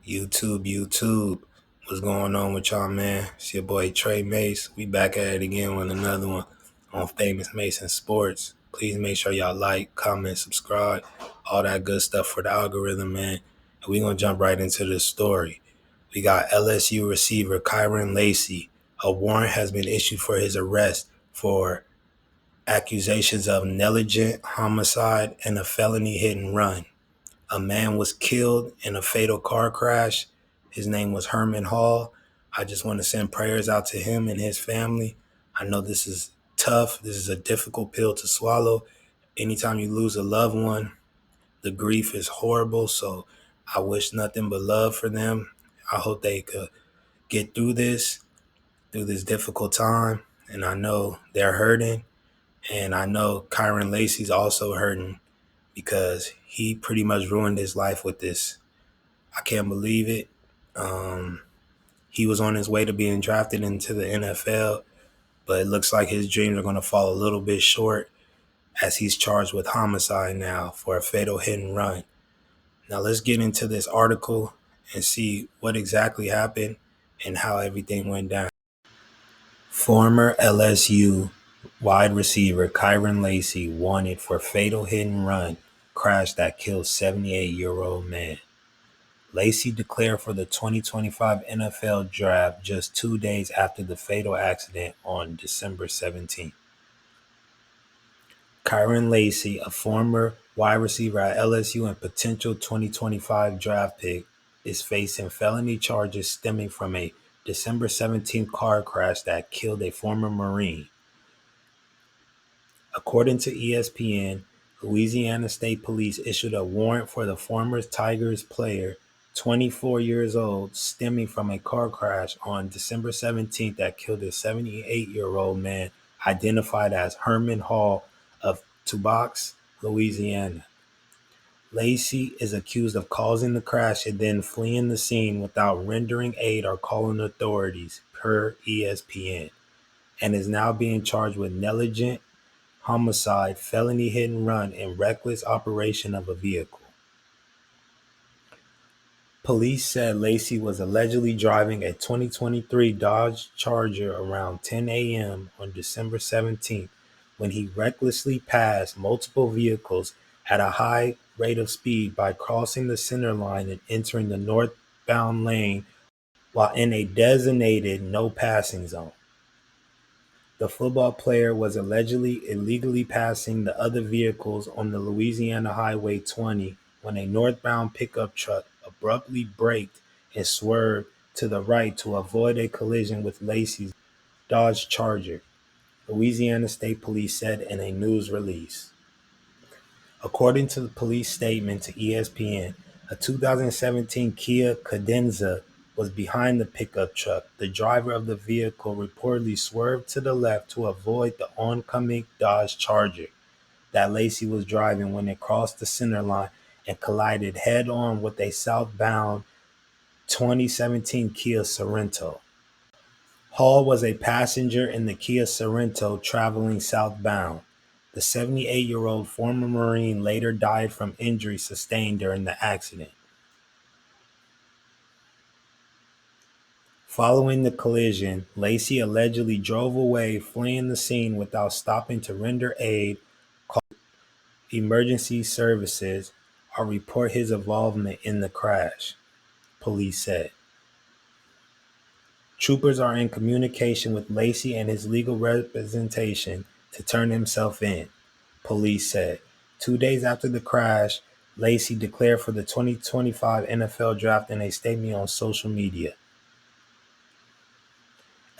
YouTube. What's going on with y'all, man? It's your boy Trey Mace. We back at it again with another one on Famous Mason Sports. Please make sure y'all like, comment, subscribe, all that good stuff for the algorithm, man. And we're going to jump right into the story. We got LSU receiver Kyren Lacy. A warrant has been issued for his arrest for accusations of negligent homicide and a felony hit and run. A man was killed in a fatal car crash. His name was Herman Hall. I just want to send prayers out to him and his family. I know this is tough. This is a difficult pill to swallow. Anytime you lose a loved one, the grief is horrible. So I wish nothing but love for them. I hope they could get through this difficult time. And I know they're hurting. And I know Kyren Lacy's also hurting because he pretty much ruined his life with this. I can't believe it. Um, he was on his way to being drafted into the NFL, but it looks like his dreams are going to fall a little bit short as he's charged with homicide now for a fatal hit and run. Now let's get into this article and see what exactly happened and how everything went down. Former LSU wide receiver Kyren Lacy wanted for fatal hit and run crash that killed 78-year-old man. Lacy declared for the 2025 NFL Draft just 2 days after the fatal accident on December 17th. Kyren Lacy, a former wide receiver at LSU and potential 2025 draft pick, is facing felony charges stemming from a December 17th car crash that killed a former Marine. According to ESPN, Louisiana State Police issued a warrant for the former Tigers player, 24 years old, stemming from a car crash on December 17th that killed a 78-year-old man identified as Herman Hall of Tubac, Louisiana. Lacy is accused of causing the crash and then fleeing the scene without rendering aid or calling authorities, per ESPN, and is now being charged with negligent homicide, felony hit and run, and reckless operation of a vehicle. Police said Lacy was allegedly driving a 2023 Dodge Charger around 10 a.m. on December 17th when he recklessly passed multiple vehicles at a high rate of speed by crossing the center line and entering the northbound lane while in a designated no passing zone. The football player was allegedly illegally passing the other vehicles on the Louisiana Highway 20 when a northbound pickup truck abruptly braked and swerved to the right to avoid a collision with Lacy's Dodge Charger, Louisiana State Police said in a news release. According to the police statement to ESPN, a 2017 Kia Cadenza was behind the pickup truck. The driver of the vehicle reportedly swerved to the left to avoid the oncoming Dodge Charger that Lacy was driving when it crossed the center line and collided head-on with a southbound 2017 Kia Sorento. Hall was a passenger in the Kia Sorento traveling southbound. The 78-year-old former Marine later died from injuries sustained during the accident. Following the collision, Lacy allegedly drove away, fleeing the scene without stopping to render aid, call emergency services, or report his involvement in the crash, police said. Troopers are in communication with Lacy and his legal representation to turn himself in, police said. 2 days after the crash, Lacy declared for the 2025 NFL Draft in a statement on social media.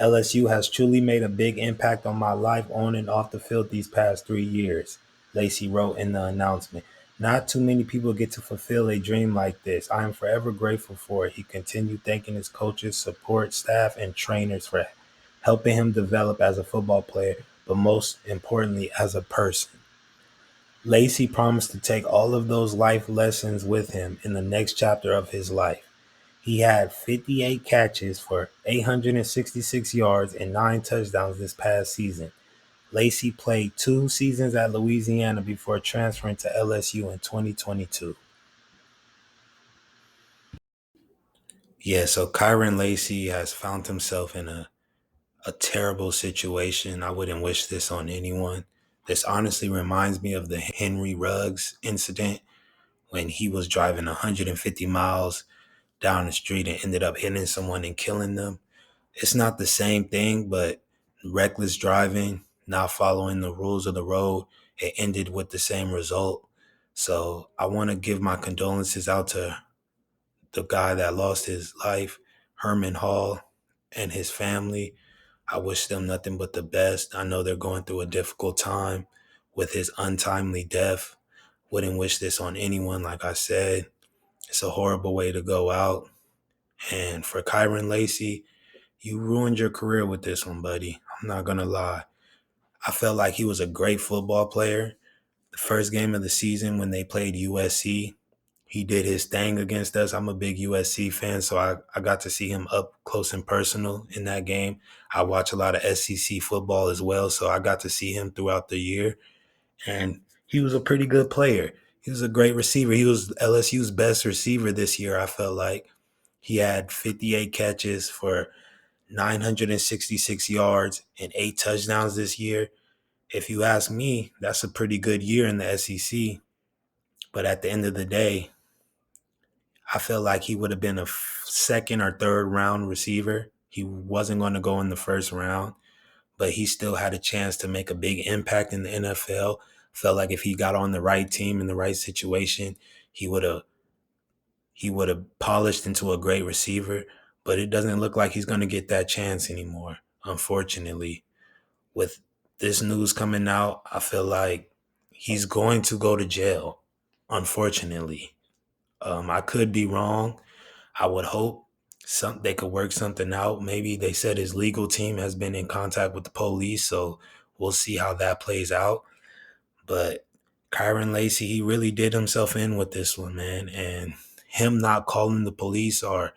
LSU has truly made a big impact on my life on and off the field these past 3 years, Lacy wrote in the announcement. Not too many people get to fulfill a dream like this. I am forever grateful for it. He continued thanking his coaches, support staff, and trainers for helping him develop as a football player, but most importantly, as a person. Lacy promised to take all of those life lessons with him in the next chapter of his life. He had 58 catches for 866 yards and 9 touchdowns this past season. Lacy played 2 seasons at Louisiana before transferring to LSU in 2022. Yeah, so Kyren Lacy has found himself in a terrible situation. I wouldn't wish this on anyone. This honestly reminds me of the Henry Ruggs incident when he was driving 150 miles down the street and ended up hitting someone and killing them. It's not the same thing, but reckless driving, not following the rules of the road, it ended with the same result. So I want to give my condolences out to the guy that lost his life, Herman Hall, and his family. I wish them nothing but the best. I know they're going through a difficult time with his untimely death. Wouldn't wish this on anyone, like I said. It's a horrible way to go out. And for Kyren Lacy, you ruined your career with this one, buddy. I'm not going to lie. I felt like he was a great football player. The first game of the season when they played USC, he did his thing against us. I'm a big USC fan, so I got to see him up close and personal in that game. I watch a lot of SEC football as well, so I got to see him throughout the year. And he was a pretty good player. He was a great receiver. He was LSU's best receiver this year, I felt like. He had 58 catches for 966 yards and 8 touchdowns this year. If you ask me, that's a pretty good year in the SEC. But at the end of the day, I feel like he would have been a second or third round receiver. He wasn't going to go in the first round, but he still had a chance to make a big impact in the NFL. Felt like if he got on the right team in the right situation, he would have polished into a great receiver. But it doesn't look like he's going to get that chance anymore, unfortunately. With this news coming out, I feel like he's going to go to jail, unfortunately. I could be wrong. I would hope they could work something out. Maybe they said his legal team has been in contact with the police, so we'll see how that plays out. But Kyren Lacy, he really did himself in with this one, man. And him not calling the police or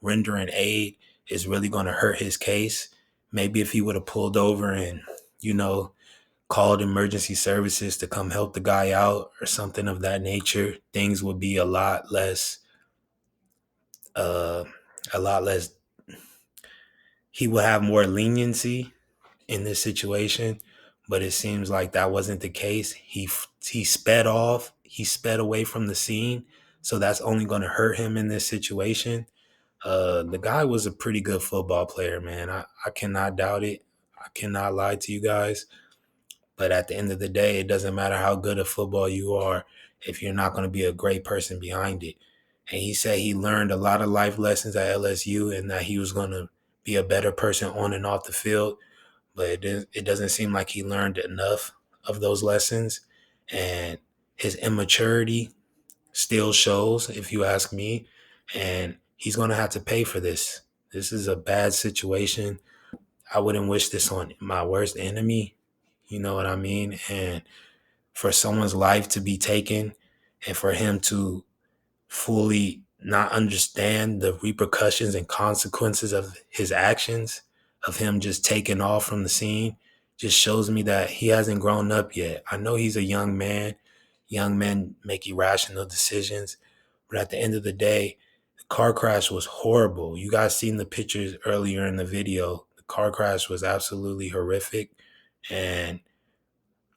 rendering aid is really going to hurt his case. Maybe if he would have pulled over and, you know, called emergency services to come help the guy out or something of that nature, things would be uh, a lot less. He would have more leniency in this situation, but it seems like that wasn't the case. He sped off. He sped away from the scene, so that's only going to hurt him in this situation. The guy was a pretty good football player, man. I cannot doubt it. I cannot lie to you guys. But at the end of the day, it doesn't matter how good at football you are if you're not going to be a great person behind it. And he said he learned a lot of life lessons at LSU and that he was going to be a better person on and off the field. But it doesn't seem like he learned enough of those lessons. And his immaturity still shows, if you ask me. And he's going to have to pay for this. This is a bad situation. I wouldn't wish this on my worst enemy. You know what I mean? And for someone's life to be taken and for him to fully not understand the repercussions and consequences of his actions, of him just taking off from the scene, just shows me that he hasn't grown up yet. I know he's a young man. Young men make irrational decisions. But at the end of the day, the car crash was horrible. You guys seen the pictures earlier in the video. The car crash was absolutely horrific. And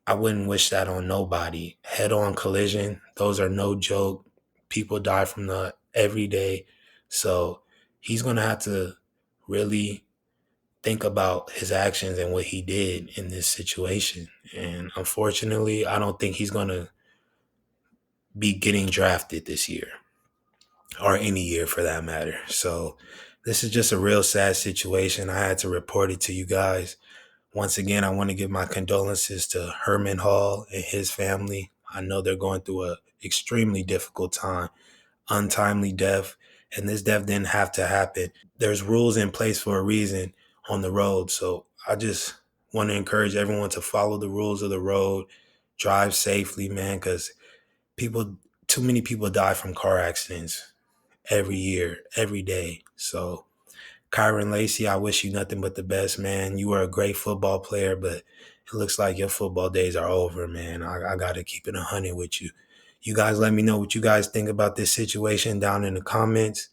I wouldn't wish that on nobody. Head on collision, those are no joke. People die from that every day. So he's going to have to really think about his actions and what he did in this situation. And unfortunately, I don't think he's going to be getting drafted this year or any year for that matter. So this is just a real sad situation. I had to report it to you guys. Once again, I want to give my condolences to Herman Hall and his family. I know they're going through a extremely difficult time, untimely death, and this death didn't have to happen. There's rules in place for a reason on the road. So I just want to encourage everyone to follow the rules of the road, drive safely, man, because people, too many people die from car accidents every year, every day. So Kyren Lacy, I wish you nothing but the best, man. You were a great football player, but it looks like your football days are over, man. I got to keep it 100 with you. You guys let me know what you guys think about this situation down in the comments.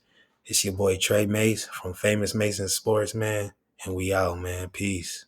It's your boy Trey Mace from Famous Mason Sports, man. And we out, man. Peace.